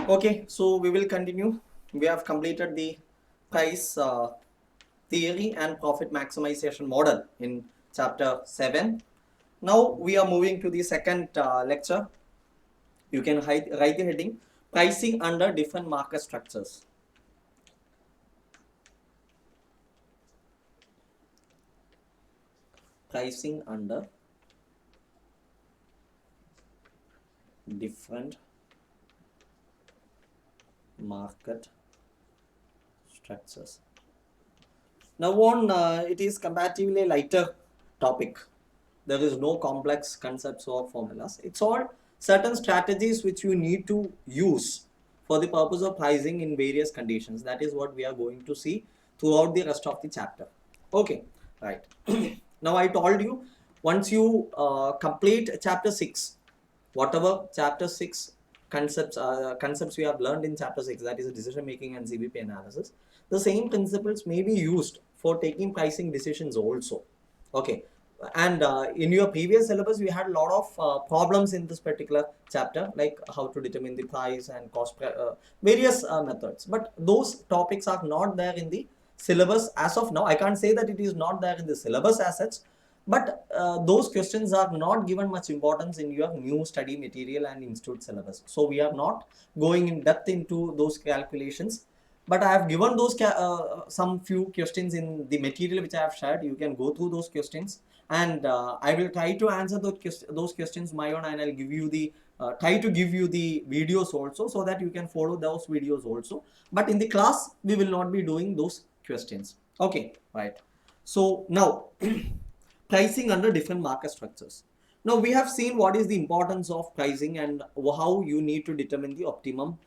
Okay, so we will continue. We have completed the price theory and profit maximization model in chapter 7. Now we are moving to the second lecture. You can write the heading pricing under different market structures. Pricing under different market structures. Now on, it is comparatively lighter topic. There is no complex concepts or formulas. It's all certain strategies which you need to use for the purpose of pricing in various conditions. That is what we are going to see throughout the rest of the chapter. Okay, right. Now I told you, once you complete chapter 6, whatever chapter 6 concepts we have learned in chapter 6, that is decision making and CVP analysis, the same principles may be used for taking pricing decisions also. Okay, and in your previous syllabus we had a lot of problems in this particular chapter, like how to determine the price and cost, various methods, but those topics are not there in the syllabus as of now. I can't say that it is not there in the syllabus as such, but those questions are not given much importance in your new study material and institute syllabus, so we are not going in depth into those calculations. But I have given those some few questions in the material which I have shared. You can go through those questions, and I will try to answer those questions my own, and I'll give you the try to give you the videos also, so that you can follow those videos also. But in the class we will not be doing those questions. Okay, right. So now pricing under different market structures. Now we have seen what is the importance of pricing and how you need to determine the optimum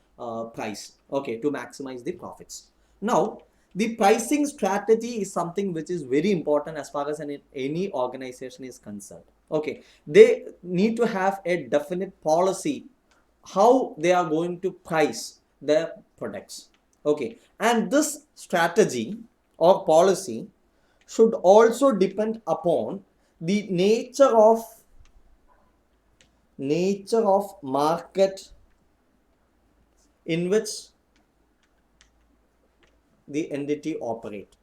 price, okay, to maximize the profits. Now the pricing strategy is something which is very important as far as any organization is concerned. Okay, they need to have a definite policy how they are going to price their products. Okay, and this strategy or policy should also depend upon the nature of market in which the entity operate.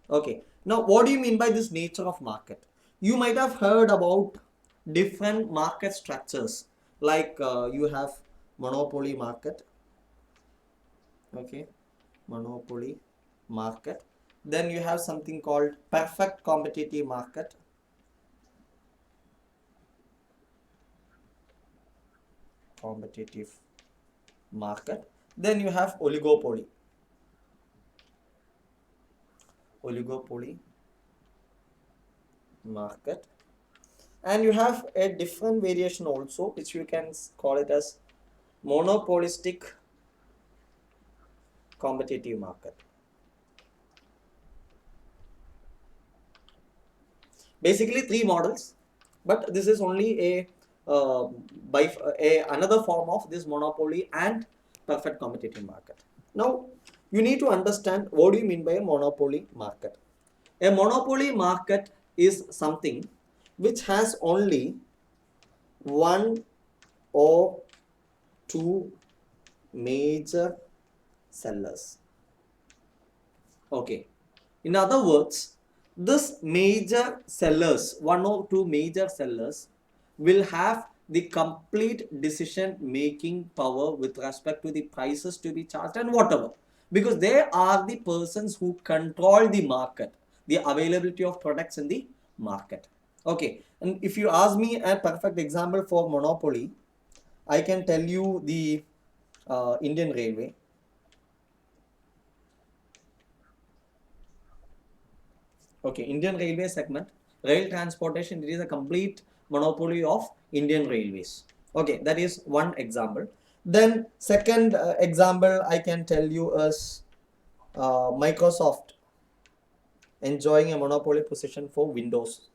Okay, now what do you mean by this nature of market? You might have heard about different market structures, like you have monopoly market. Okay, monopoly market. Then you have something called perfect competitive market. Then you have oligopoly market, and you have a different variation also, which you can call it as monopolistic competitive market. Basically three models, but this is only a another form of this monopoly and perfect competitive market. Now you need to understand what do you mean by a monopoly market. A monopoly market is something which has only one or two major sellers. Okay, in other words, this major sellers, one or two major sellers, will have the complete decision making power with respect to the prices to be charged and whatever, because they are the persons who control the market, the availability of products in the market. Okay, and if you ask me a perfect example for monopoly, I can tell you the Indian Railway. Okay, Indian Railway segment, rail transportation, it is a complete monopoly of Indian Railways. Okay, that is one example. Then second example I can tell you is Microsoft enjoying a monopoly position for Windows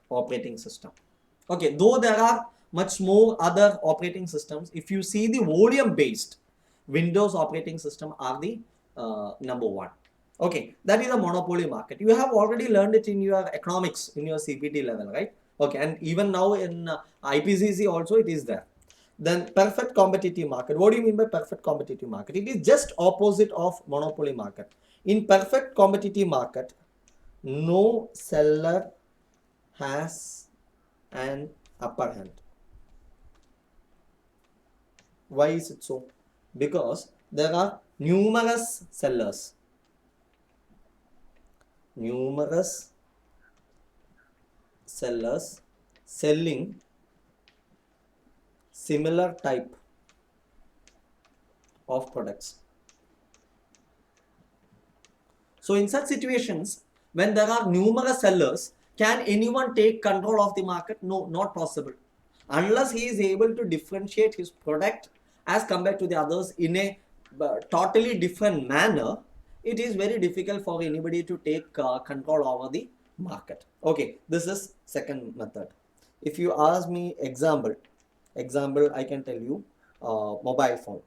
operating system. Okay, though there are much more other operating systems, if you see the volume based, Windows operating system are the number one. Okay, that is a monopoly market. You have already learned it in your economics in your CPT level, right? Okay, and even now in IPCC also it is there. Then perfect competitive market. What do you mean by perfect competitive market? It is just opposite of monopoly market. In perfect competitive market, no seller has an upper hand. Why is it so? Because there are numerous sellers. Numerous sellers selling similar type of products. So in such situations, when there are numerous sellers, can anyone take control of the market? No, not possible. Unless he is able to differentiate his product as compared to the others in a totally different manner, it is very difficult for anybody to take control over the market. Okay, this is second method. If you ask me example, I can tell you mobile phone.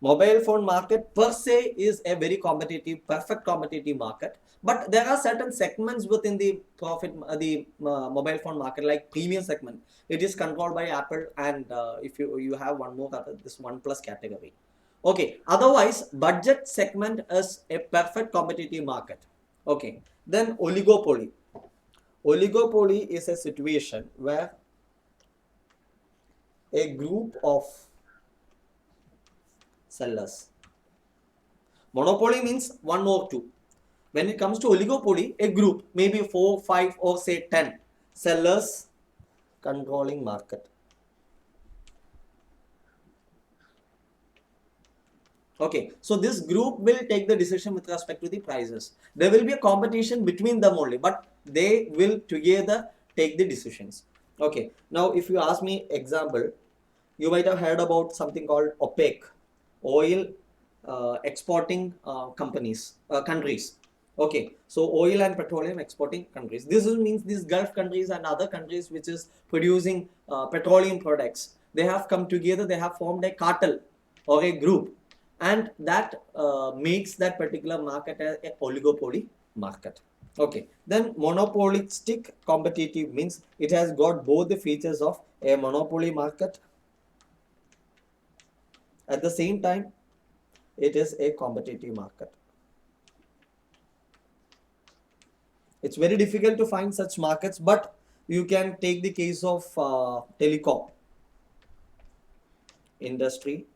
Mobile phone market per se is a very competitive, perfect competitive market, but there are certain segments within the mobile phone market, like premium segment. It is controlled by Apple, and if you have one more this OnePlus category. Okay, otherwise budget segment is a perfect competitive market. Okay, then oligopoly. Oligopoly is a situation where a group of sellers. Monopoly means one or two. When it comes to oligopoly, a group, maybe 4, 5, or say 10 sellers controlling market. Okay, so this group will take the decision with respect to the prices. There will be a competition between them only, but they will together take the decisions. Okay, now if you ask me example, you might have heard about something called OPEC, oil exporting countries. Okay, so oil and petroleum exporting countries. This means these Gulf countries and other countries which is producing petroleum products. They have come together. They have formed a cartel or a group, and that makes that particular market a oligopoly market. Okay, then monopolistic competitive means it has got both the features of a monopoly market. At the same time, it is a competitive market. It's very difficult to find such markets, but you can take the case of telecom industry.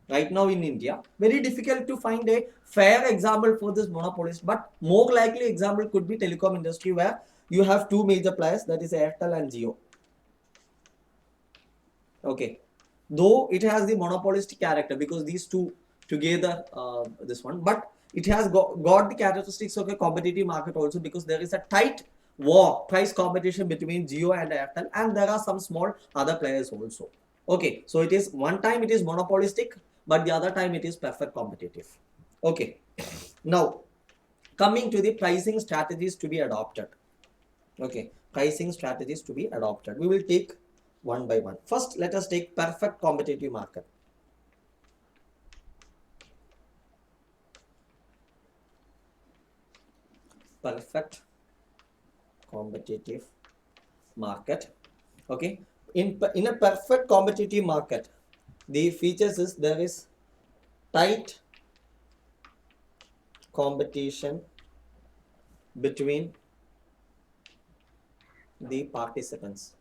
Right now in India, very difficult to find a fair example for this monopolist, but more likely example could be telecom industry, where you have two major players, that is Airtel and Jio. Okay, though it has the monopolistic character because these two together, this one, but it has got the characteristics of a competitive market also, because there is a tight war price competition between Jio and Airtel, and there are some small other players also. Okay, so it is one time it is monopolistic, but the other time it is perfect competitive. Okay, now coming to the pricing strategies to be adopted. Okay, pricing strategies to be adopted, we will take one by one. First, let us take perfect competitive market. Perfect competitive market. Okay, in a perfect competitive market, the features is there is tight competition between the participants.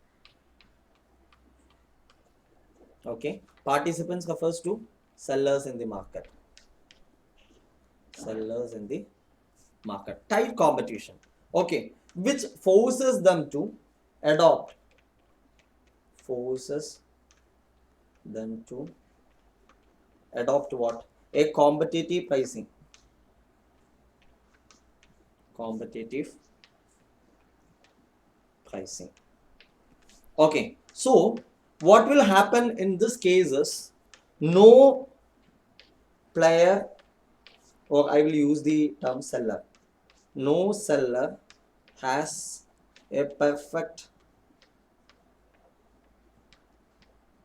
Okay, participants refers to sellers in the market. Sellers in the market. Tight competition. Okay, which forces them to adopt. Forces them to adopt what? A competitive pricing. Competitive pricing. Okay, so what will happen in this case is no player, or I will use the term seller. No seller has a perfect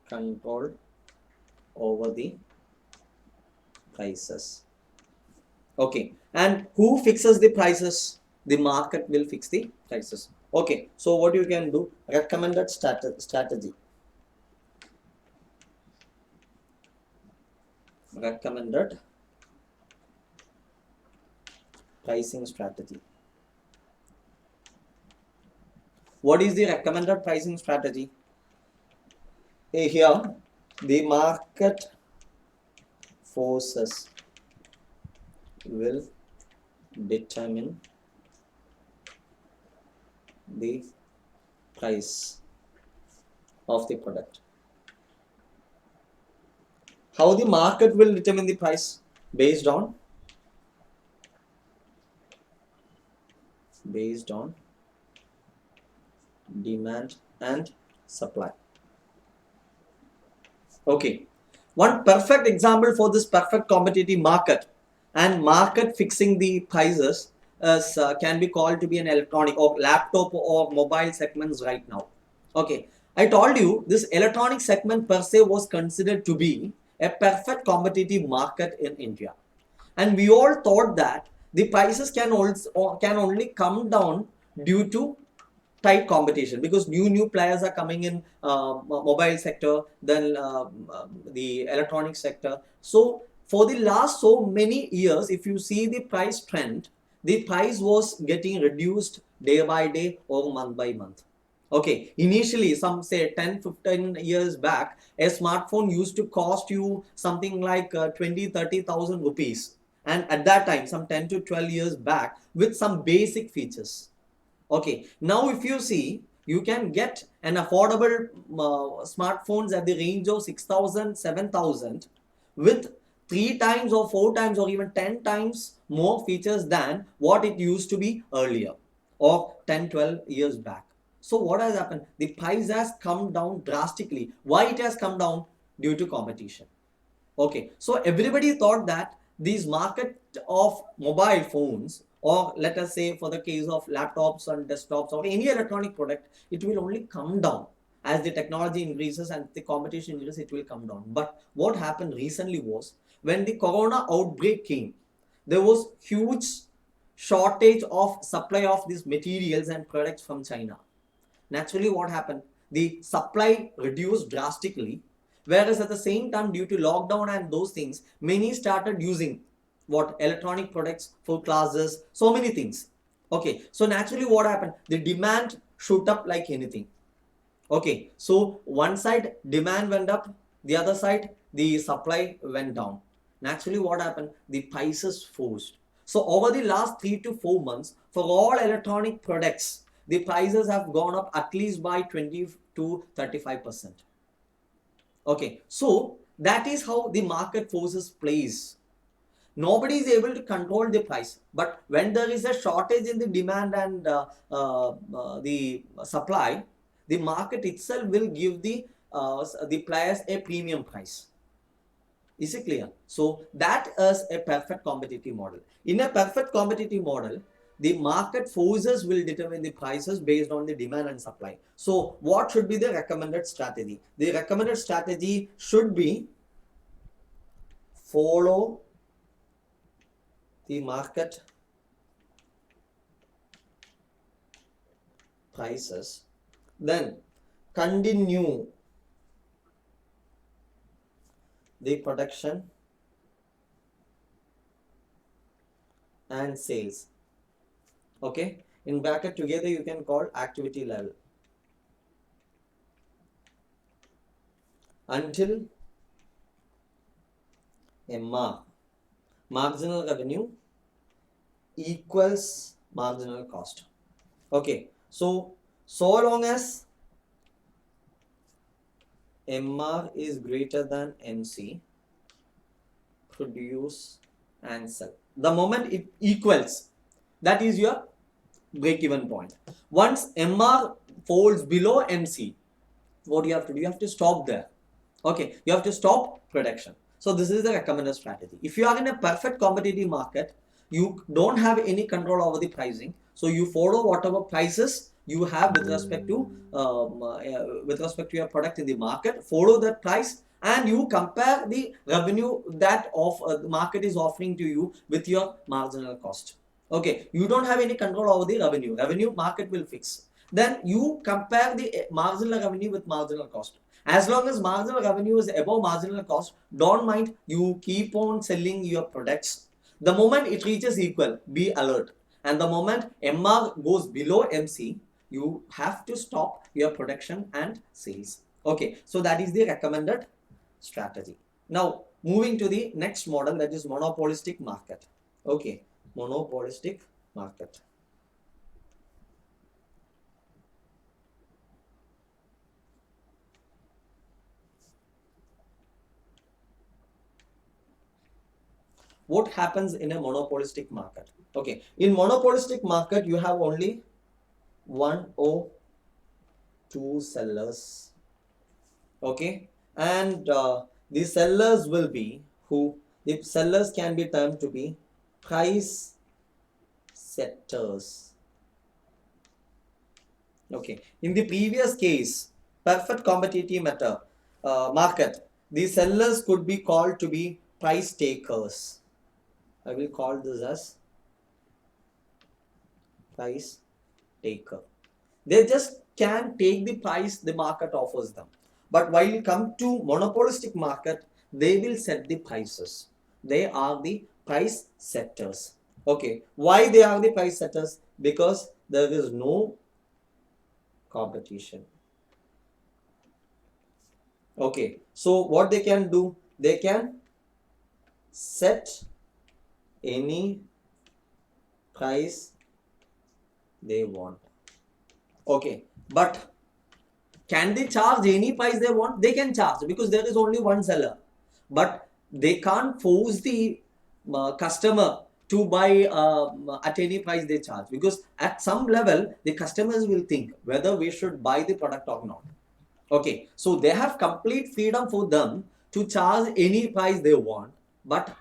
control over the prices. Okay, and who fixes the prices? The market will fix the prices. Okay, so what you can do, recommended strategy. Recommended pricing strategy. What is the recommended pricing strategy? Here, the market forces will determine the price of the product. How the market will determine the price? Based on demand and supply. Okay, one perfect example for this perfect competitive market and market fixing the prices is, can be called to be an electronic or laptop or mobile segments right now. Okay, I told you this electronic segment per se was considered to be a perfect competitive market in India, and we all thought that the prices can only come down due to tight competition, because new players are coming in, mobile sector, then the electronic sector. So for the last so many years, if you see the price trend, the price was getting reduced day by day or month by month. Okay, initially some say 10-15 years back, a smartphone used to cost you something like 20-30,000 rupees, and at that time, some 10 to 12 years back, with some basic features. Okay, now if you see, you can get an affordable smartphones at the range of 6,000, 7,000 with 3 times or 4 times or even 10 times more features than what it used to be earlier or 10-12 years back. So what has happened? The price has come down drastically. Why it has come down? Due to competition. Okay, so everybody thought that these market of mobile phones, or let us say for the case of laptops and desktops or any electronic product, it will only come down as the technology increases and the competition increases, it will come down. But what happened recently was, when the corona outbreak came, there was huge shortage of supply of these materials and products from China. Naturally, what happened? The supply reduced drastically, whereas at the same time, due to lockdown and those things, many started using what electronic products for classes, so many things. Okay, so naturally, what happened? The demand shoot up like anything. Okay, so one side demand went up, the other side the supply went down. Naturally, what happened? The prices forced. So over the last 3 to 4 months, for all electronic products, the prices have gone up at least by 20 to 35%. Okay, so that is how the market forces plays. Nobody is able to control the price, but when there is a shortage in the demand and the supply, the market itself will give the players a premium price. Is it clear? So that is a perfect competitive model. In a perfect competitive model, the market forces will determine the prices based on the demand and supply. So what should be the recommended strategy? The recommended strategy should be follow the market prices, then continue the production and sales. Okay, in bracket together you can call activity level until MR, marginal revenue, equals marginal cost. Okay, so long as MR is greater than MC, produce and sell. The moment it equals, that is your break-even point. Once MR falls below MC, what do? You have to stop there. Okay, you have to stop production. So this is the recommended strategy. If you are in a perfect competitive market, you don't have any control over the pricing, so you follow whatever prices you have with respect to your product in the market. Follow that price and you compare the revenue that the market is offering to you with your marginal cost. Okay, you don't have any control over the revenue market will fix. Then you compare the marginal revenue with marginal cost. As long as marginal revenue is above marginal cost, don't mind, you keep on selling your products. The moment it reaches equal, be alert. And the moment MR goes below MC, you have to stop your production and sales. Okay, so that is the recommended strategy. Now, moving to the next model, that is monopolistic market. Okay, monopolistic market. What happens in a monopolistic market? Okay, in monopolistic market, you have only one or two sellers. Okay, and the sellers will be who? The sellers can be termed to be price setters. Okay, in the previous case, perfect competitive market, the sellers could be called to be price takers. I will call this as price taker. They just can take the price the market offers them. But while you come to monopolistic market, they will set the prices. They are the price setters. Okay, why they are the price setters? Because there is no competition. Okay, so what they can do? They can set any price they want. Okay, but can they charge any price they want? They can charge because there is only one seller. But they can't force the customer to buy at any price they charge, because at some level the customers will think whether we should buy the product or not. Okay, so they have complete freedom for them to charge any price they want, but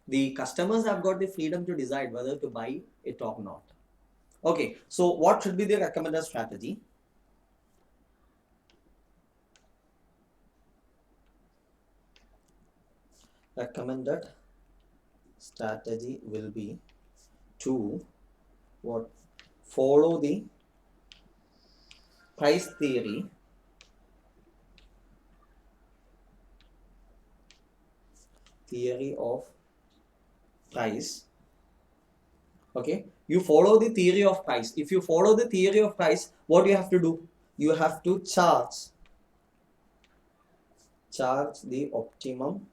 the customers have got the freedom to decide whether to buy it or not. Okay, so what should be the recommended strategy? Recommended strategy will be to what? Follow the price theory of price. Okay, you follow the theory of price. If you follow the theory of price, what you have to do? You have to charge the optimum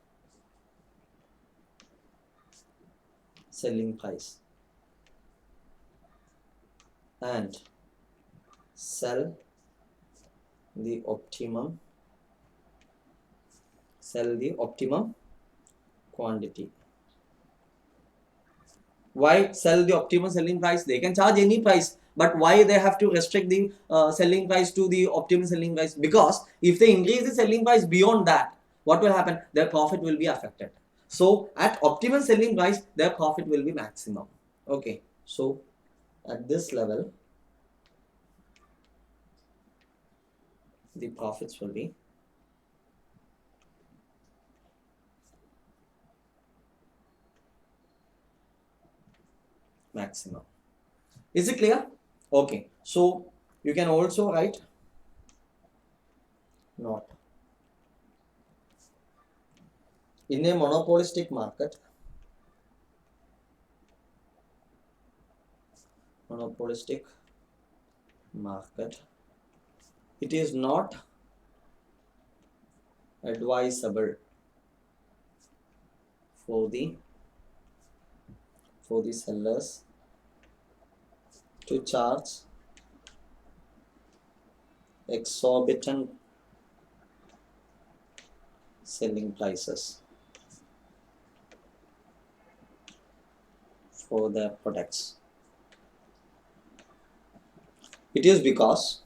selling price and sell the optimum quantity. Why sell the optimum selling price? They can charge any price, but why they have to restrict the selling price to the optimum selling price? Because if they increase the selling price beyond that, what will happen? Their profit will be affected. So at optimum selling price, their profit will be maximum. Okay, so at this level, the profits will be maximum. Is it clear? Okay, so you can also write not. In a monopolistic market, it is not advisable for the sellers to charge exorbitant selling prices for their products. It is because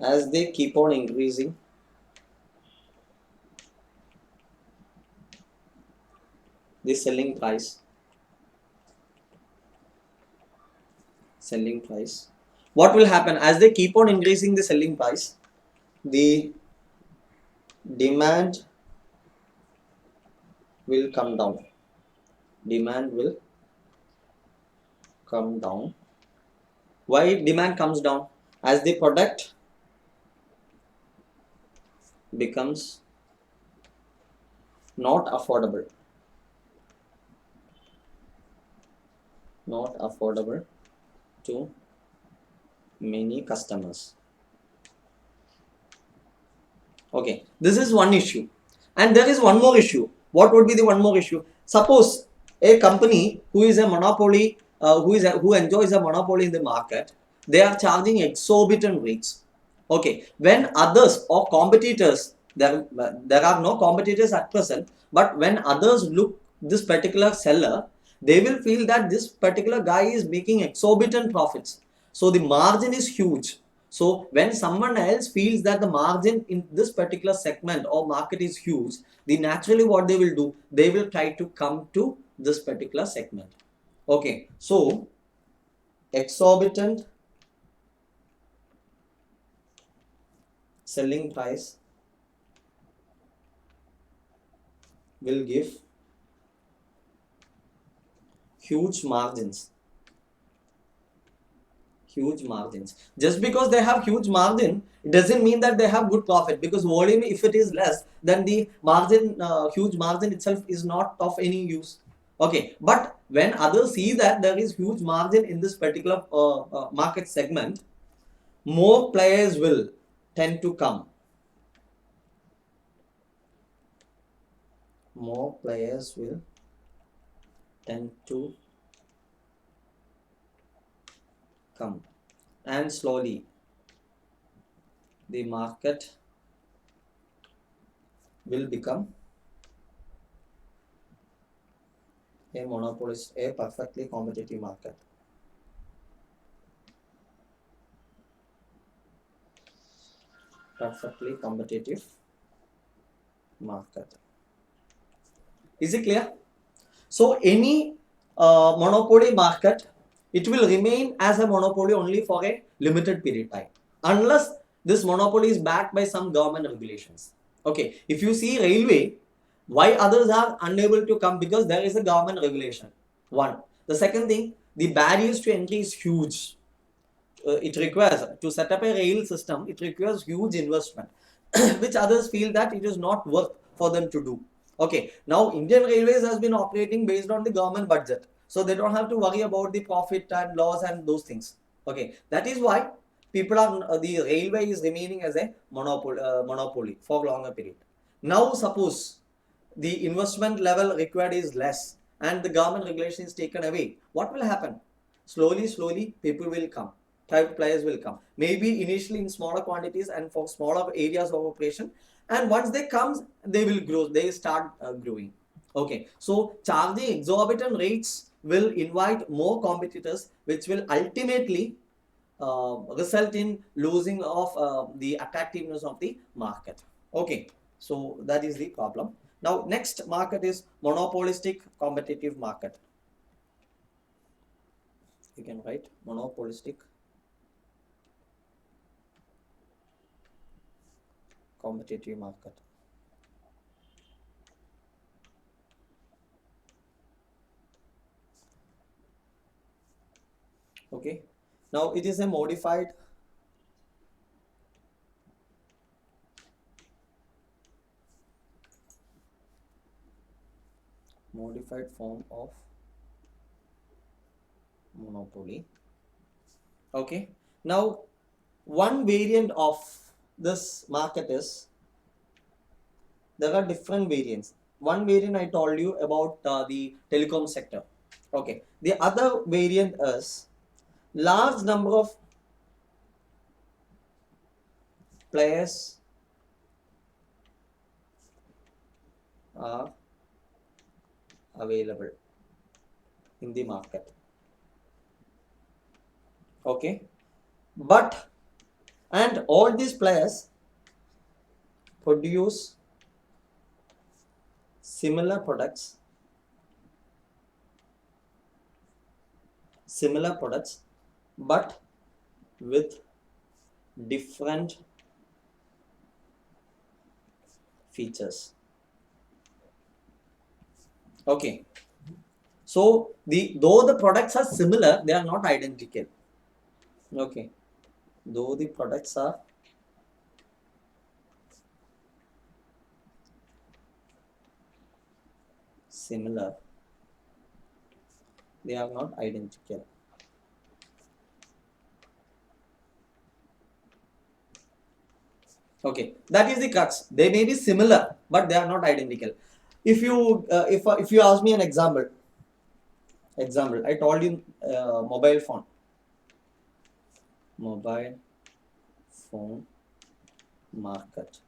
as they keep on increasing the selling price, what will happen as they keep on increasing the selling price? The demand will come down. Demand will come down. Why demand comes down? As the product becomes not affordable. Not affordable to many customers. Okay, this is one issue. And there is one more issue. What would be the one more issue? Suppose a company who is a monopoly, who enjoys a monopoly in the market, they are charging exorbitant rates. Okay, when others or competitors, there are no competitors at present, but when others look this particular seller, they will feel that this particular guy is making exorbitant profits. So the margin is huge. So when someone else feels that the margin in this particular segment or market is huge, then naturally what they will do, they will try to come to this particular segment. Okay, so exorbitant selling price will give huge margins. Huge margins. Just because they have huge margin, it doesn't mean that they have good profit, because volume, if it is less, then the margin, huge margin itself is not of any use. Okay, but when others see that there is huge margin in this particular market segment, more players will tend to come. More players will tend to come, and slowly the market will become a monopolist, a perfectly competitive market. Perfectly competitive market. Is it clear? So any monopoly market, it will remain as a monopoly only for a limited period time, unless this monopoly is backed by some government regulations. Okay, if you see railway, why others are unable to come? Because there is a government regulation. One. The second thing, the barriers to entry is huge. It requires, to set up a rail system, it requires huge investment, which others feel that it is not worth for them to do. Okay, now Indian Railways has been operating based on the government budget, so they don't have to worry about the profit and loss and those things. Okay, that is why people are, the railway is remaining as a monopoly for longer period. Now suppose the investment level required is less and the government regulation is taken away, what will happen? Slowly people will come, private players will come, maybe initially in smaller quantities and for smaller areas of operation, and once they come, they will grow, they start growing. Okay, so charging exorbitant rates will invite more competitors, which will ultimately result in losing of the attractiveness of the market. Okay, so that is the problem. Now next market is monopolistic competitive market. You can write monopolistic competitive market. Okay, now it is a modified form of monopoly. Okay, now one variant of this market is, there are different variants. One variant I told you about the telecom sector. Okay, the other variant is large number of players are available in the market. Okay, but and all these players produce similar products, but with different features. Okay, so though the products are similar, they are not identical. Okay, though the products are similar, they are not identical. Okay, that is the crux. They may be similar, but they are not identical. If you ask me an example, I told you mobile phone market.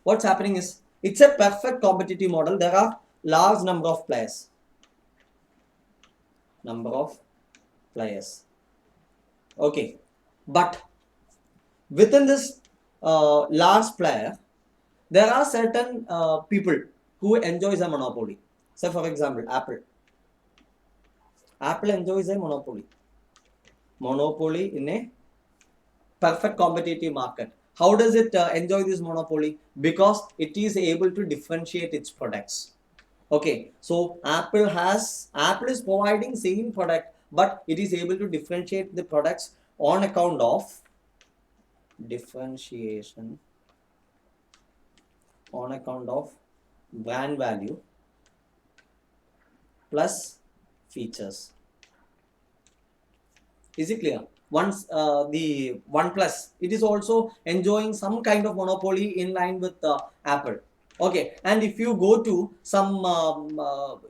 What's happening is it's a perfect competitive model. There are large number of players. Okay, but within this large player, there are certain people who enjoys a monopoly. So, for example, Apple enjoys a monopoly in a perfect competitive market. How does it enjoy this monopoly? Because it is able to differentiate its products. Okay, so Apple is providing same product, but it is able to differentiate the products on account of differentiation, on account of brand value plus features. Is it clear? Once the OnePlus, it is also enjoying some kind of monopoly in line with Apple. Okay, and if you go to some,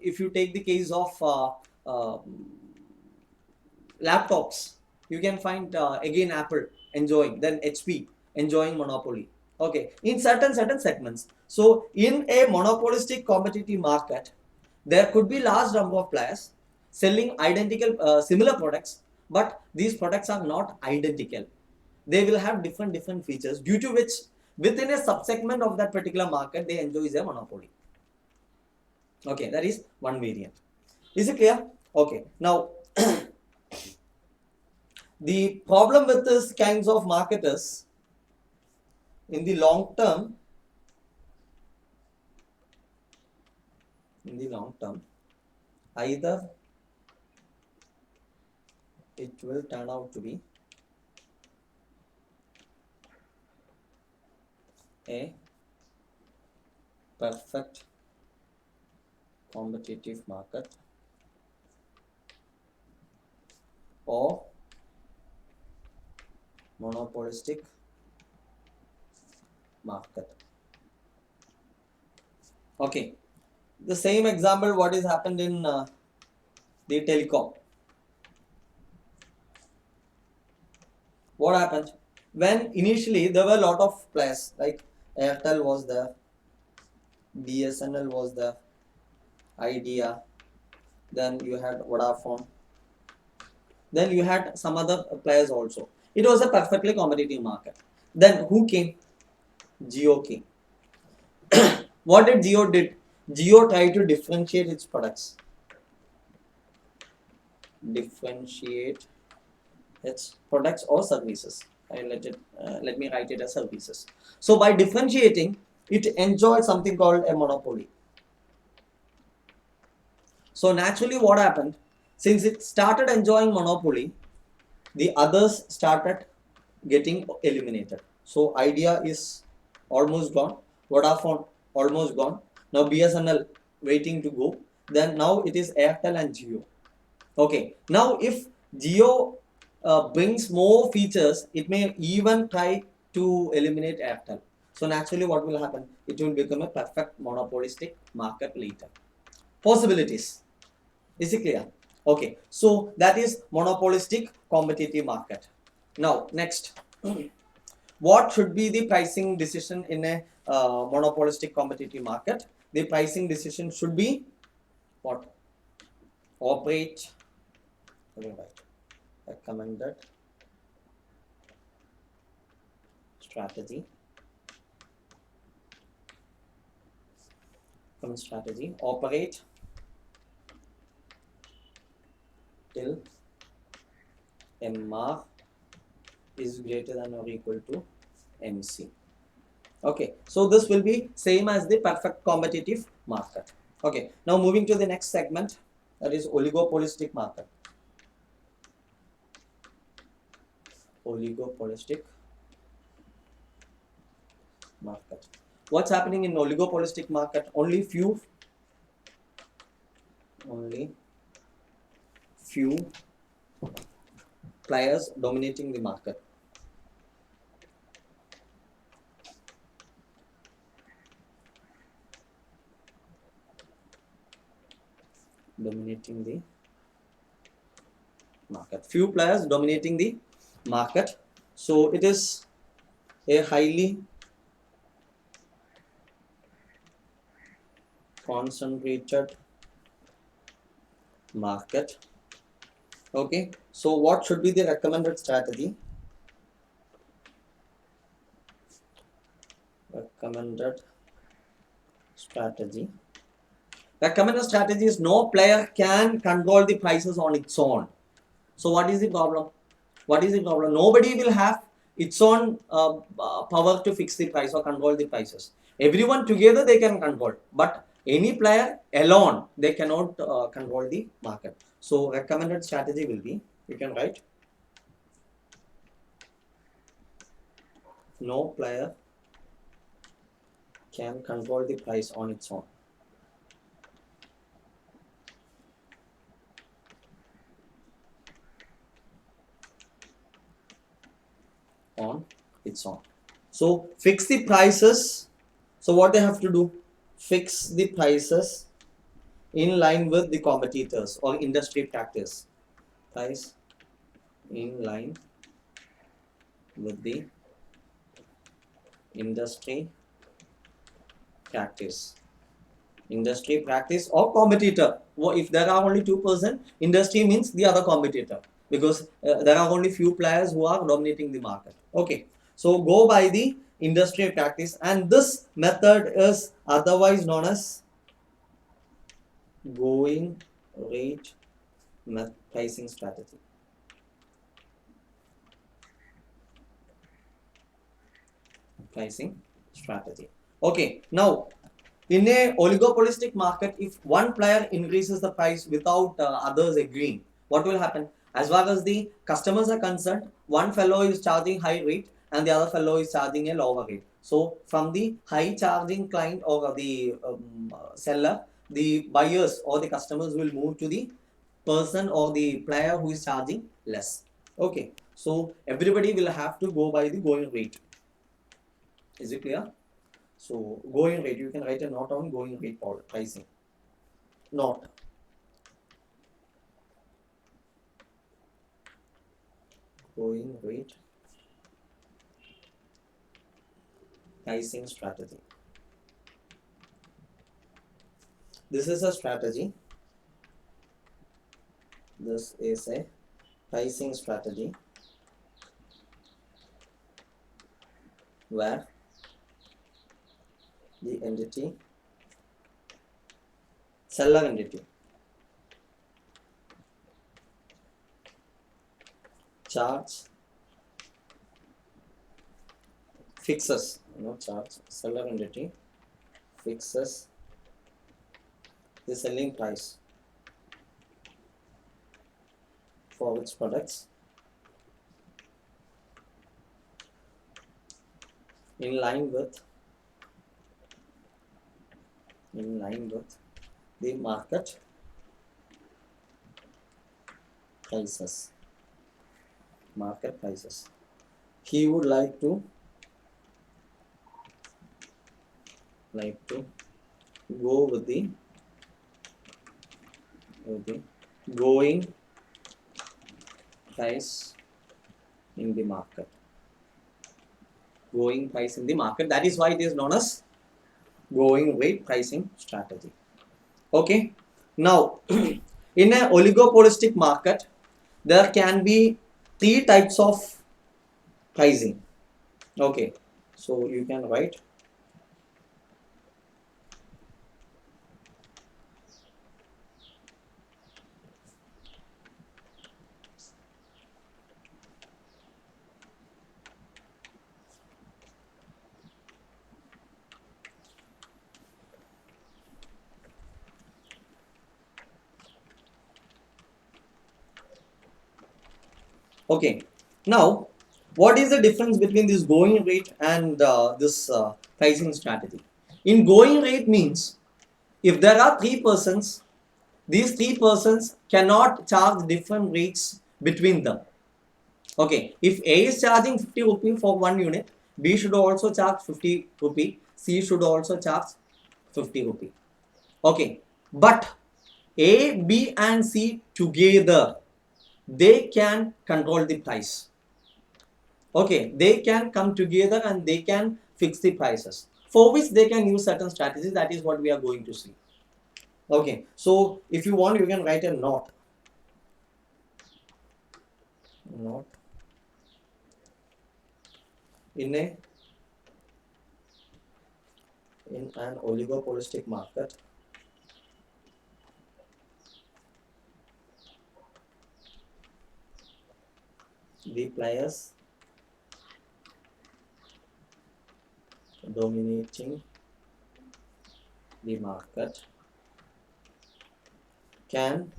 if you take the case of laptops, you can find again Apple enjoying, then HP enjoying monopoly. Okay, in certain segments. So in a monopolistic competitive market, there could be large number of players selling identical similar products, but these products are not identical. They will have different features, due to which within a subsegment of that particular market they enjoy a monopoly. Okay, that is one variant. Is it clear? Okay, now the problem with this kinds of market is, in the long term, either it will turn out to be a perfect competitive market or monopolistic market. Okay, the same example what is happened in the telecom. What happened when initially there were a lot of players, like Airtel was there, BSNL was there, Idea, then you had Vodafone, then you had some other players also. It was a perfectly competitive market. Then who came? Jio came. What did Jio did? Jio tried to differentiate its products. Differentiate its products or services. Let me write it as services. So by differentiating, it enjoyed something called a monopoly. So naturally, what happened? Since it started enjoying monopoly, the others started getting eliminated. So Idea is almost gone, Vodafone almost gone, now BSNL waiting to go, then now it is Airtel and Jio. Okay, now if Jio brings more features, it may even try to eliminate Airtel. So naturally what will happen? It will become a perfect monopolistic market later. Possibilities. Is it clear? Okay, so that is monopolistic competitive market. Now next, what should be the pricing decision in a monopolistic competitive market? The pricing decision should be what? Operate, recommended strategy, operate till a is greater than or equal to MC. Okay, so this will be same as the perfect competitive market. Okay, now moving to the next segment, that is oligopolistic market. Oligopolistic market. What's happening in oligopolistic market? Only few players dominating the market. Dominating the market. Few players dominating the market. So it is a highly concentrated market. Okay, so what should be the recommended strategy? Recommended strategy is no player can control the prices on its own. So what is the problem? Nobody will have its own power to fix the price or control the prices. Everyone together they can control, but any player alone they cannot control the market. So recommended strategy will be, you can write, no player can control the price on its own. So fix the prices. So what they have to do? Fix the prices in line with the competitors or industry practice. Price in line with the industry practice. Industry practice or competitor. Well, if there are only 2%, industry means the other competitor, because there are only few players who are dominating the market. Okay, so go by the industry practice, and this method is otherwise known as going rate pricing strategy. Okay, now in a oligopolistic market, if one player increases the price without others agreeing, what will happen? As far as the customers are concerned, one fellow is charging high rate and the other fellow is charging a lower rate. So from the high charging client or the seller, the buyers or the customers will move to the person or the player who is charging less. Okay, so everybody will have to go by the going rate. Is it clear? So going rate, you can write a note on going rate pricing. Note. Going rate pricing strategy. This is a strategy. This is a pricing strategy where the entity, seller entity, seller entity fixes the selling price for its products in line with the market prices. He would like to go with the going price in the market. That is why it is known as going rate pricing strategy. Okay, now in an oligopolistic market there can be 3 types of pricing. Okay, so you can write Okay. Now, what is the difference between this going rate and this pricing strategy? In going rate means if there are three persons, these three persons cannot charge different rates between them. Okay, if A is charging 50 rupee for one unit, B should also charge 50 rupee, C should also charge 50 rupee. Okay, but A, B and C together, they can control the price. Okay, they can come together and they can fix the prices, for which they can use certain strategies. That is what we are going to see. Okay, so if you want, you can write a note in an oligopolistic market. The players dominating the market can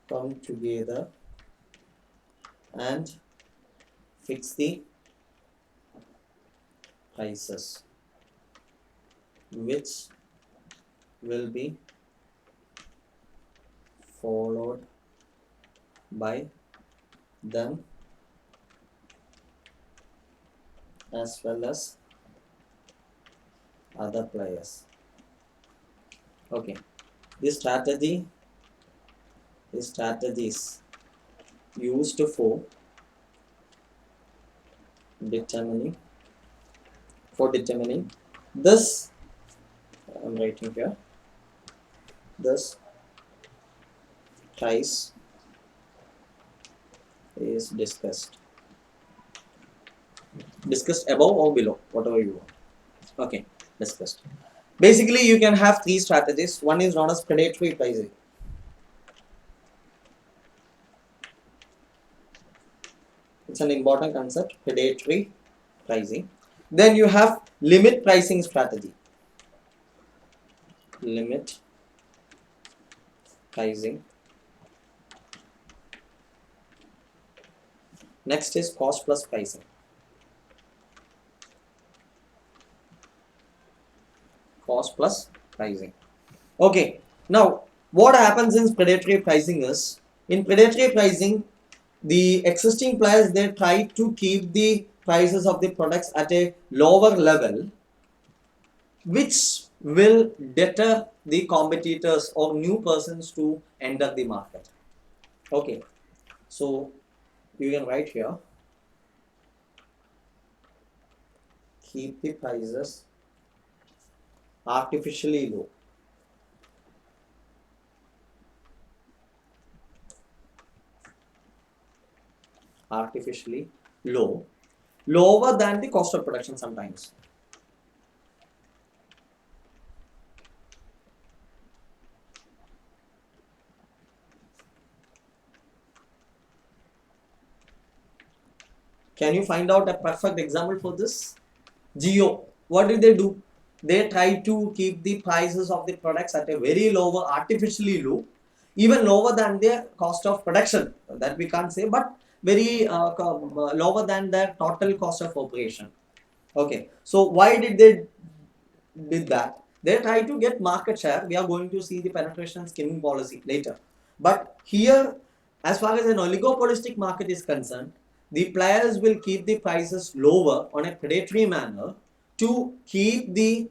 come together and fix the prices, which will be followed by them as well as other players. Okay, this strategies used for determining this, I'm writing here, this price is discussed above or below, whatever you want. Okay, discussed. Basically, you can have three strategies. One is known as predatory pricing. It's an important concept, predatory pricing. Then you have limit pricing strategy. Limit pricing. Next is cost plus pricing. Cost plus pricing. Okay, now what happens in predatory pricing is, in predatory pricing, the existing players, they try to keep the prices of the products at a lower level, which will deter the competitors or new persons to enter the market. Okay, so you can write here, keep the prices artificially low. Artificially low, lower than the cost of production sometimes. Can you find out a perfect example for this? Geo, what did they do? They try to keep the prices of the products at a very lower, artificially low, even lower than their cost of production. That we can't say, but very lower than their total cost of operation. Okay, so why did they did that? They try to get market share. We are going to see the penetration skimming policy later. But here, as far as an oligopolistic market is concerned, the players will keep the prices lower on a predatory manner to keep the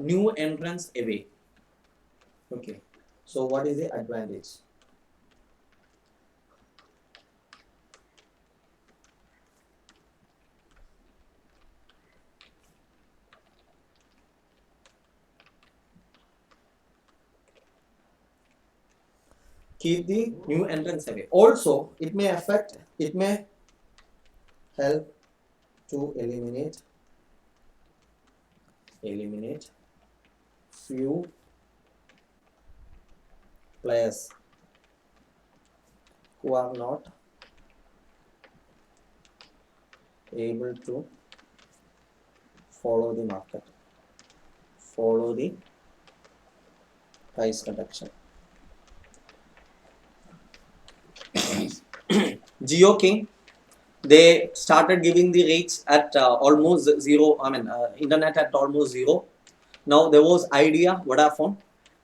new entrants away. Okay. So what is the advantage? Keep the new entrants away. Also, it may help to eliminate few players who are not able to follow the market, follow the price reduction. Jio came, they started giving the rates at almost zero. I mean, internet at almost zero. Now there was Idea, Vodafone.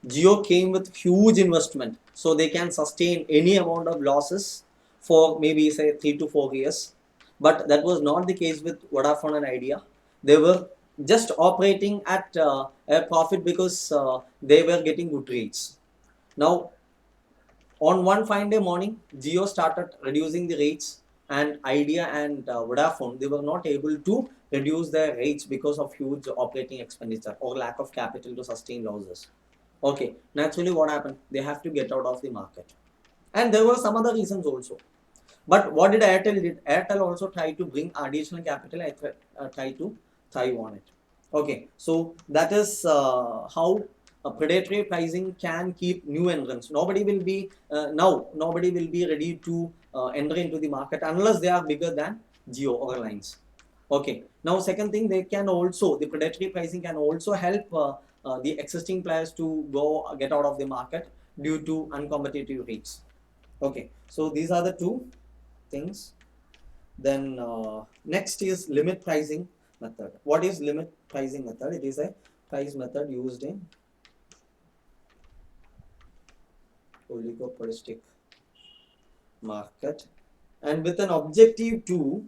Jio came with huge investment, so they can sustain any amount of losses for maybe say 3 to 4 years. But that was not the case with Vodafone and Idea. They were just operating at a profit because they were getting good rates. Now on one fine day morning, Jio started reducing the rates, and Idea and Vodafone, they were not able to reduce their rates because of huge operating expenditure or lack of capital to sustain losses. Okay, naturally, what happened? They have to get out of the market, and there were some other reasons also. But what did Airtel did? Airtel also tried to bring additional capital. I tried to thrive on it. Okay, so that is how predatory pricing can keep new entrants. Nobody will be now. Nobody will be ready to enter into the market unless they are bigger than Geo or Reliance. Okay. Now, second thing, they can also the predatory pricing can also help the existing players to go get out of the market due to uncompetitive rates. Okay. So these are the two things. Then next is limit pricing method. What is limit pricing method? It is a price method used in oligopolistic market and with an objective to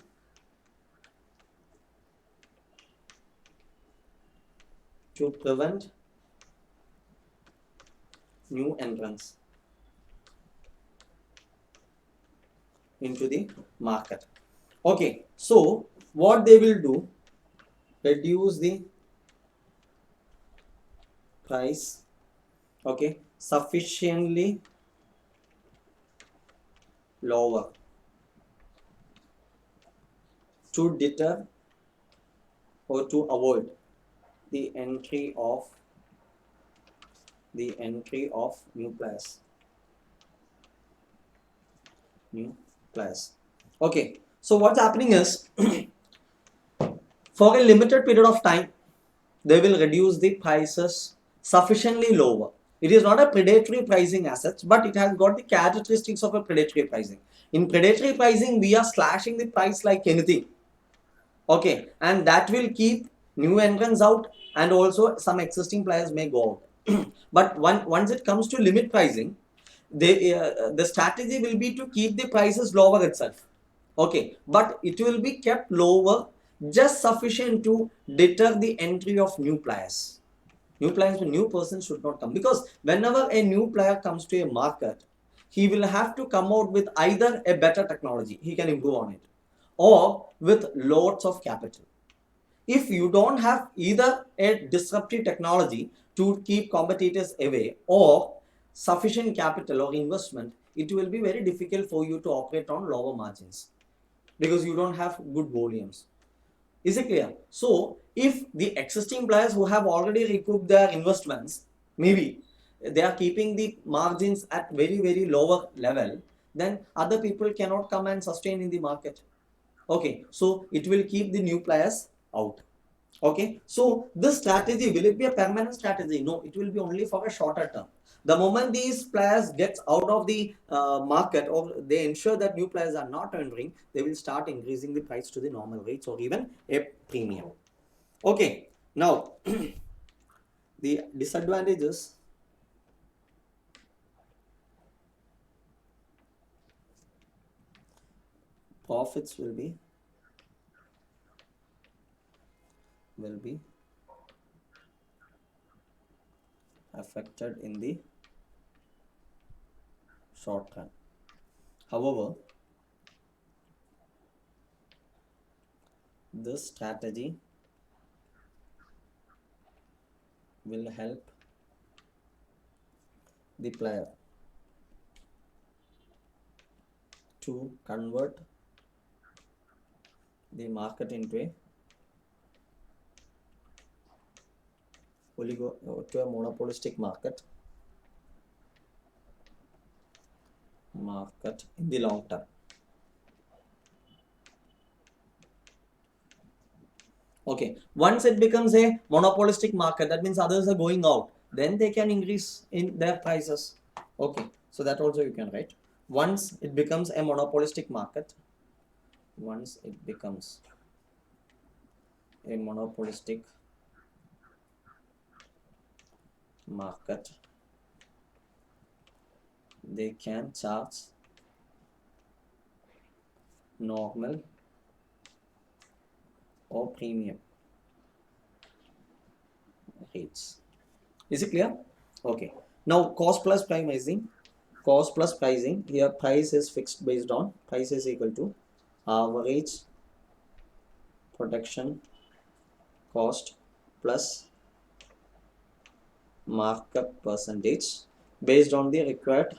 prevent new entrants into the market. Okay, so what they will do, reduce the price, okay, sufficiently lower to deter or to avoid the entry of new players. Okay, so what's happening is for a limited period of time, they will reduce the prices sufficiently lower. It is not a predatory pricing as such, but it has got the characteristics of a predatory pricing. In predatory pricing, we are slashing the price like anything. Okay, and that will keep new entrants out, and also some existing players may go out. But once it comes to limit pricing, the strategy will be to keep the prices lower itself. Okay, but it will be kept lower just sufficient to deter the entry of new players. New persons should not come, because whenever a new player comes to a market, he will have to come out with either a better technology, he can improve on it, or with lots of capital. If you don't have either a disruptive technology to keep competitors away or sufficient capital or investment, it will be very difficult for you to operate on lower margins because you don't have good volumes. Is it clear? So, if the existing players who have already recouped their investments, maybe they are keeping the margins at very lower level, then other people cannot come and sustain in the market. Okay, so it will keep the new players out. Okay, so this strategy, will it be a permanent strategy? No, it will be only for a shorter term. The moment these players get out of the market, or they ensure that new players are not entering, they will start increasing the price to the normal rates or even a premium. Okay, now the disadvantages. Profits will be affected in the short run. However, this strategy will help the player to convert the market into a monopolistic market in the long term. Okay, once it becomes a monopolistic market, that means others are going out, then they can increase in their prices. Okay, so that also you can write. Once it becomes a monopolistic market, once it becomes a monopolistic market, they can charge normal or premium rates. Is it clear? Okay. Now cost plus pricing. Cost plus pricing. Here price is fixed based on price is equal to average production cost plus markup percentage based on the required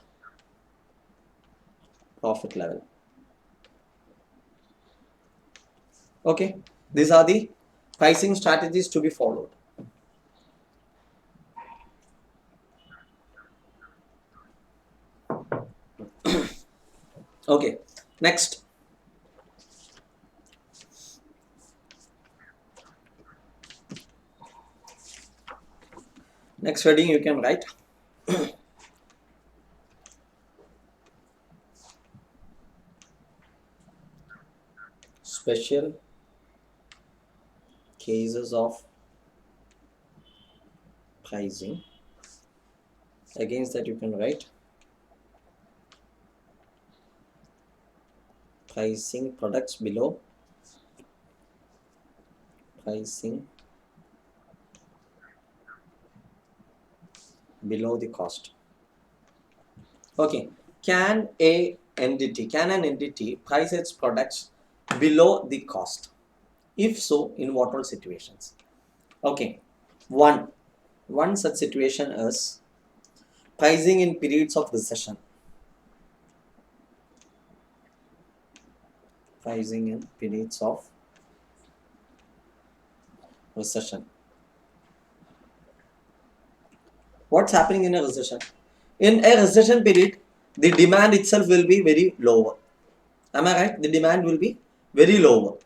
profit level. Okay. These are the pricing strategies to be followed. Okay. Next. Next heading you can write. Special cases of pricing. Against that you can write pricing products below the cost. Okay. Can an entity price its products below the cost? If so, in what all situations? Okay. One such situation is pricing in periods of recession. Pricing in periods of recession. What's happening in a recession? In a recession period, the demand itself will be very lower. Am I right? The demand will be very lower.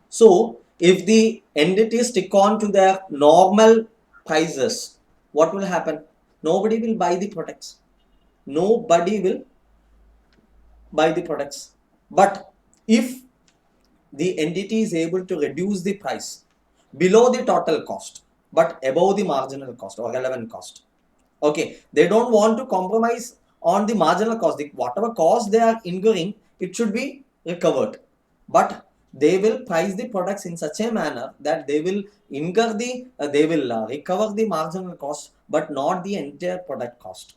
So, if the entities stick on to their normal prices, what will happen? Nobody will buy the products. Nobody will buy the products. But if the entity is able to reduce the price below the total cost, but above the marginal cost or relevant cost, okay, they don't want to compromise on the marginal cost. Whatever cost they are incurring, it should be recovered, but they will price the products in such a manner that they will recover the marginal cost but not the entire product cost.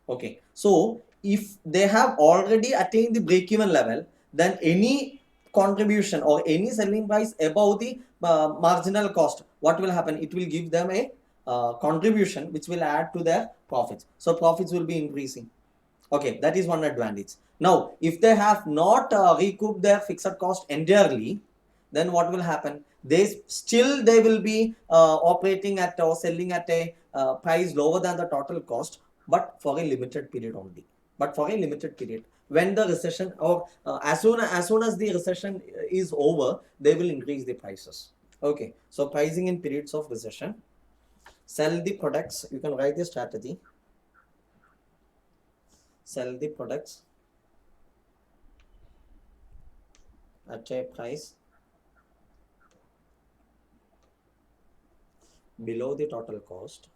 Okay, so if they have already attained the break-even level, then any contribution or any selling price above the marginal cost, what will happen? It will give them a contribution which will add to their profits. So profits will be increasing. Okay, that is one advantage. Now, if they have not recouped their fixed cost entirely, then what will happen? They will be operating at or selling at a price lower than the total cost, but for a limited period only. But for a limited period, when the recession or as soon as the recession is over, they will increase the prices. Okay, so pricing in periods of recession. Sell the products. You can write the strategy. Sell the products at a price below the total cost,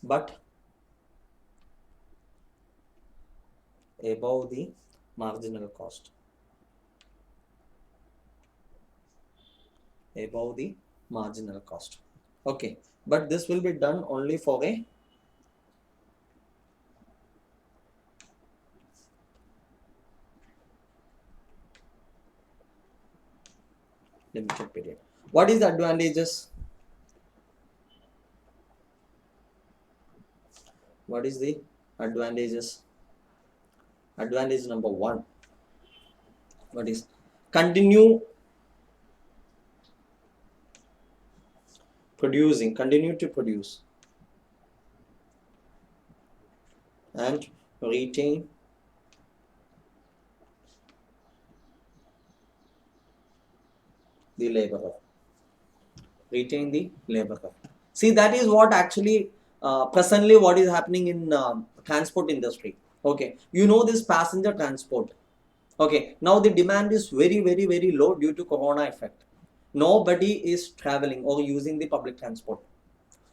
but above the marginal cost. Above the marginal cost. Okay, but this will be done only for a limited period. What is the advantages? What is the advantages? Advantage number one. What is? Continue continue to produce and retain the laborer. Retain the laborer. See, that is what actually presently what is happening in transport industry. Okay, you know this passenger transport. Okay, now the demand is very, very, very low due to corona effect. Nobody is traveling or using the public transport.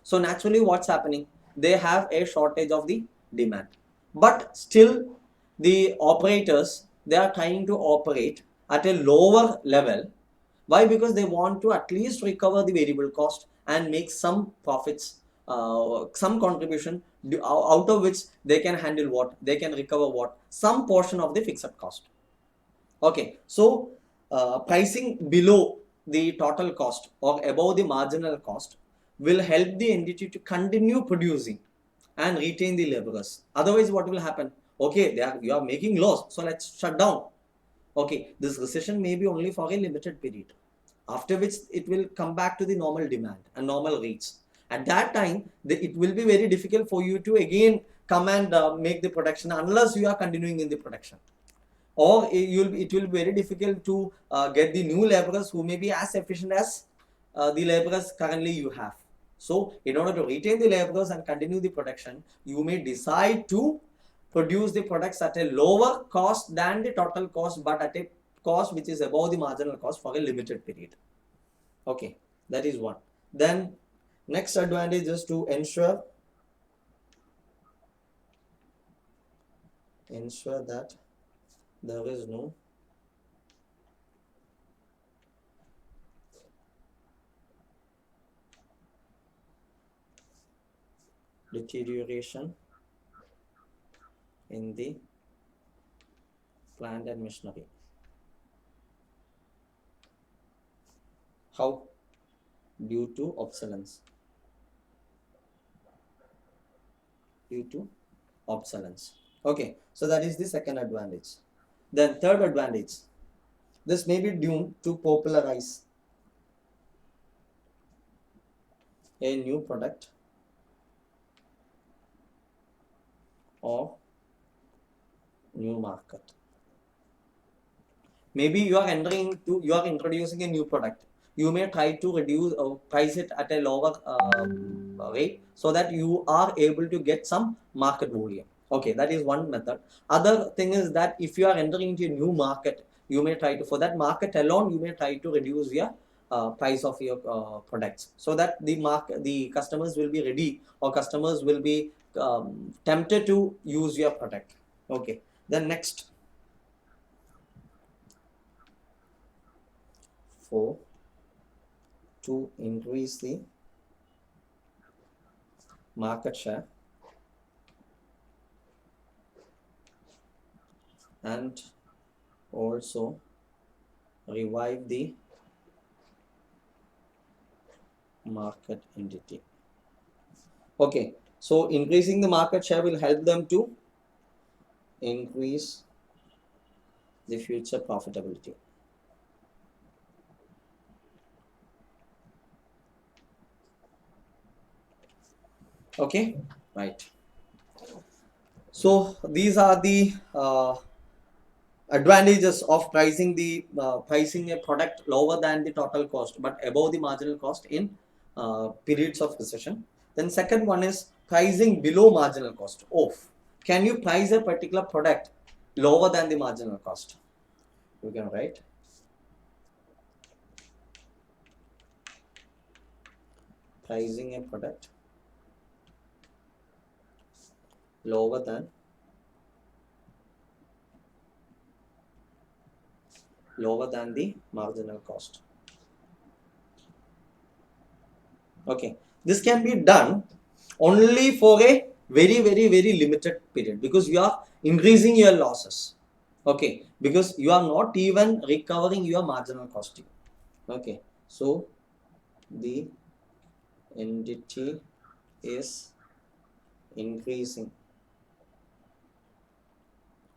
So naturally what's happening? They have a shortage of the demand. But still the operators, they are trying to operate at a lower level. Why? Because they want to at least recover the variable cost and make some profits, some contribution out of which they can handle what? They can recover what? Some portion of the fixed cost. Okay, so pricing below the total cost or above the marginal cost will help the entity to continue producing and retain the laborers. Otherwise, what will happen? Okay, you are making loss, so let's shut down. Okay, this recession may be only for a limited period, after which it will come back to the normal demand and normal rates. At that time, it will be very difficult for you to again come and make the production unless you are continuing in the production, or it will be very difficult to get the new laborers who may be as efficient as the laborers currently you have. So in order to retain the laborers and continue the production, you may decide to produce the products at a lower cost than the total cost, but at a cost which is above the marginal cost for a limited period. Okay, that is one. Then next advantage is to ensure that there is no deterioration in the plant and machinery. How? Due to obsolescence. Due to obsolescence. Okay, so that is the second advantage. Then third advantage, this may be due to popularize a new product or new market. Maybe you are introducing a new product. You may try to reduce or price it at a lower rate so that you are able to get some market volume. Okay, that is one method. Other thing is that if you are entering into a new market, you may try to, for that market alone, you may try to reduce your price of your products so that the customers will be ready, or customers will be tempted to use your product. Okay, then next, 4, to increase the market share and also revive the market entity. Okay, so increasing the market share will help them to increase the future profitability. Okay, right. So these are the advantages of pricing a product lower than the total cost but above the marginal cost in periods of recession. Then second one is pricing below marginal cost. Can you price a particular product lower than the marginal cost? You can write pricing a product lower than the marginal cost. Okay, this can be done only for a very, very, very limited period because you are increasing your losses. Okay, because you are not even recovering your marginal costing. Okay, so the entity is increasing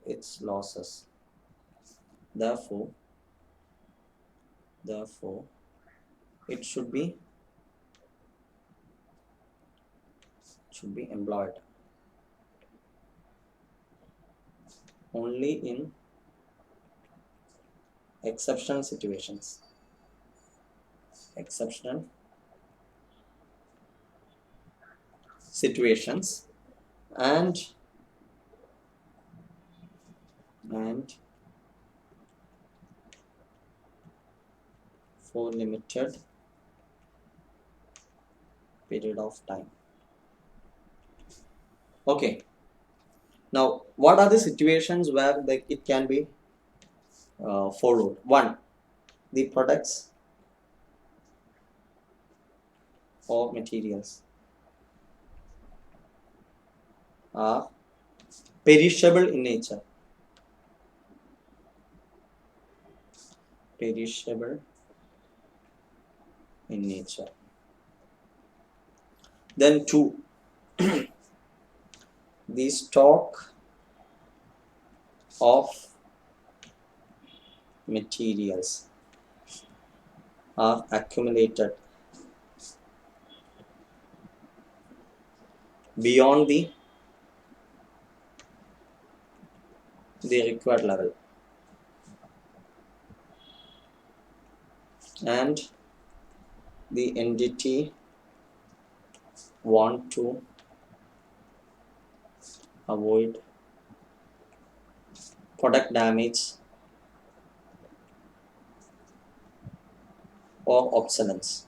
its losses. Therefore, it should be employed only in exceptional situations. situations and for limited period of time. Okay, now what are the situations where it can be followed? One, the products or materials are perishable in nature. Perishable in nature. Then two, the stock of materials are accumulated beyond the required level, and the entity want to avoid product damage or obsolescence.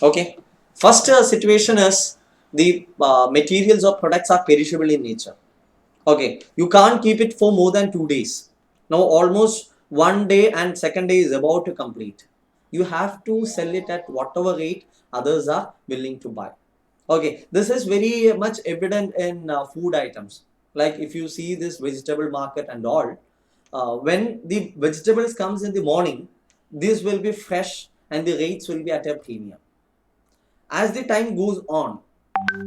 Okay, first situation is the materials or products are perishable in nature. Okay, you can't keep it for more than 2 days. Now almost one day and second day is about to complete. You have to sell it at whatever rate others are willing to buy. Okay, this is very much evident in food items. Like if you see this vegetable market and all, when the vegetables comes in the morning, this will be fresh and the rates will be at a premium. As the time goes on,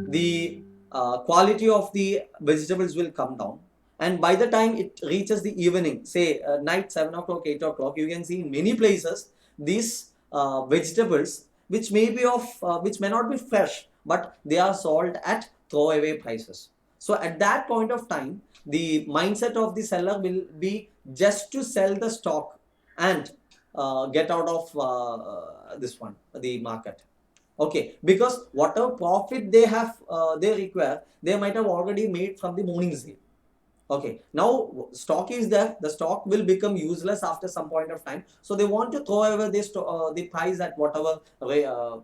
the quality of the vegetables will come down, and by the time it reaches the evening, say night 7 o'clock 8 o'clock, you can see in many places these vegetables which may not be fresh, but they are sold at throwaway prices. So at that point of time, the mindset of the seller will be just to sell the stock and get out of this one, the market. Okay, because whatever profit they have, they require, they might have already made from the morning sale. Okay, now stock is there, the stock will become useless after some point of time, so they want to throw away the price at whatever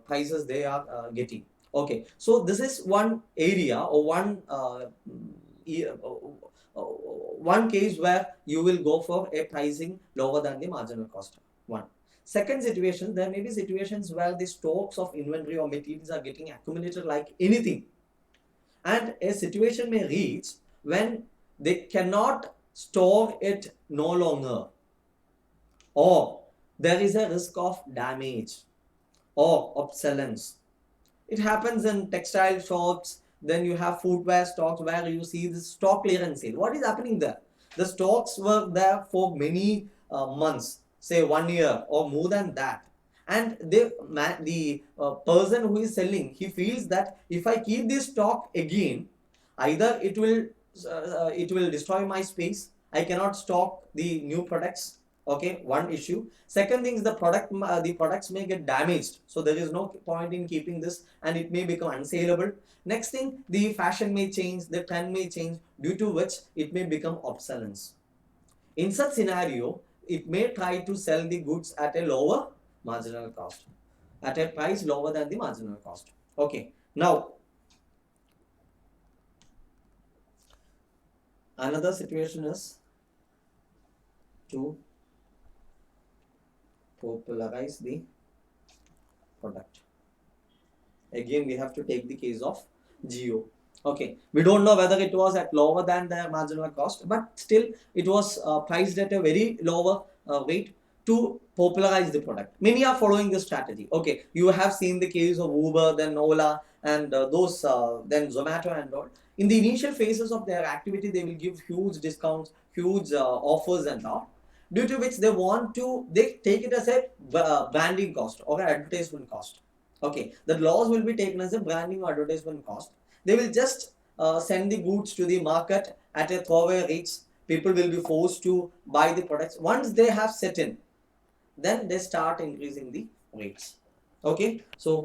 prices they are getting. Okay, so this is one area or one case where you will go for a pricing lower than the marginal cost. One. Second situation, there may be situations where the stocks of inventory or materials are getting accumulated like anything, and a situation may reach when they cannot store it no longer, or there is a risk of damage or obsolescence. It happens in textile shops. Then you have footwear stocks where you see the stock clearance sale. What is happening there? The stocks were there for many months, say 1 year or more than that, and the person who is selling, he feels that if I keep this stock again, either it will destroy my space. I cannot stock the new products. Okay, one issue. Second thing is the products may get damaged, so there is no point in keeping this, and it may become unsaleable. Next thing, the fashion may change, the trend may change, due to which it may become obsolescence. In such scenario, it may try to sell the goods at a lower marginal cost, at a price lower than the marginal cost. Okay, now another situation is to popularize the product. Again, we have to take the case of Geo. Okay, we don't know whether it was at lower than the marginal cost, but still it was priced at a very lower rate to popularize the product. Many are following this strategy. Okay, you have seen the case of Uber, then Ola, and those then Zomato and all. In the initial phases of their activity, they will give huge discounts, huge offers and all, due to which they take it as a branding cost or an advertisement cost. Okay, the loss will be taken as a branding or advertisement cost. They will just send the goods to the market at a throwaway rates. People will be forced to buy the products. Once they have set in, then they start increasing the rates. Okay, so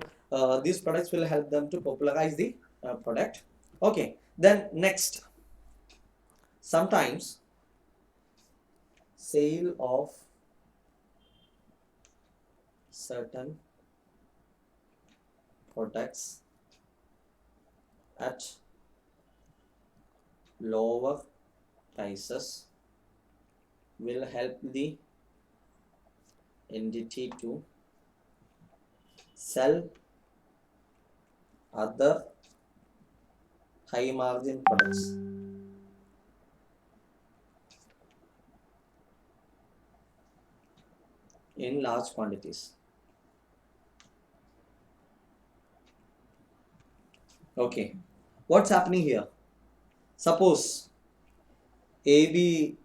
these products will help them to popularize the product. Okay, then next, sometimes sale of certain products at lower prices will help the entity to sell other high margin products in large quantities. Okay, what's happening here? Suppose ABC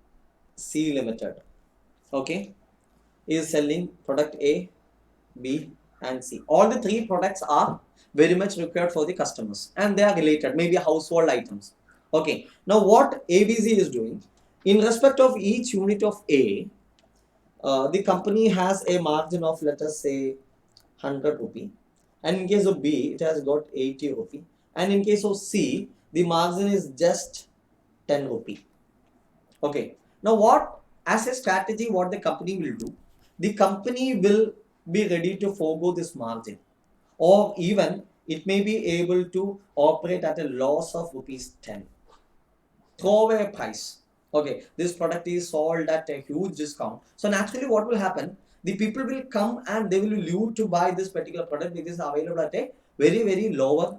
Limited, okay, is selling product A, B, and C. All the three products are very much required for the customers and they are related, maybe household items. Okay, now what ABC is doing, in respect of each unit of A, the company has a margin of, let us say, 100 rupee, and in case of B it has got 80 rupee, and in case of C the margin is just 10 rupee. Okay, now what, as a strategy, what the company will do, the company will be ready to forego this margin, or even it may be able to operate at a loss of rupees 10, throwaway price. Okay, this product is sold at a huge discount, so naturally what will happen, the people will come and they will leave to buy this particular product because it's available at a very lower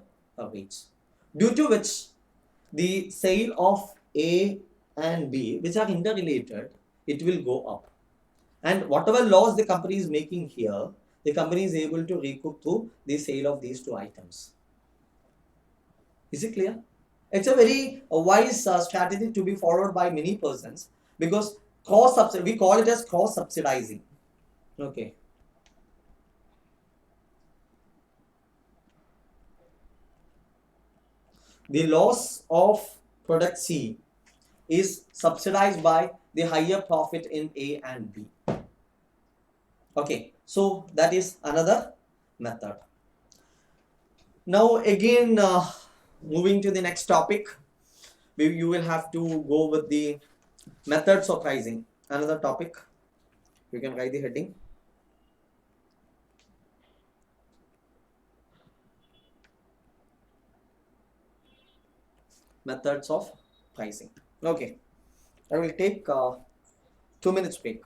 rates, due to which the sale of A and B, which are interrelated, it will go up, and whatever loss the company is making here, the company is able to recoup through the sale of these two items. Is it clear? It's a very wise strategy to be followed by many persons, because cross subsidy, we call it as cross subsidizing. Okay. The loss of product C is subsidized by the higher profit in A and B. Okay, so that is another method. Now again, moving to the next topic, you will have to go with the methods of pricing. Another topic, you can write the heading. Methods of pricing. Okay, I will take 2 minutes break.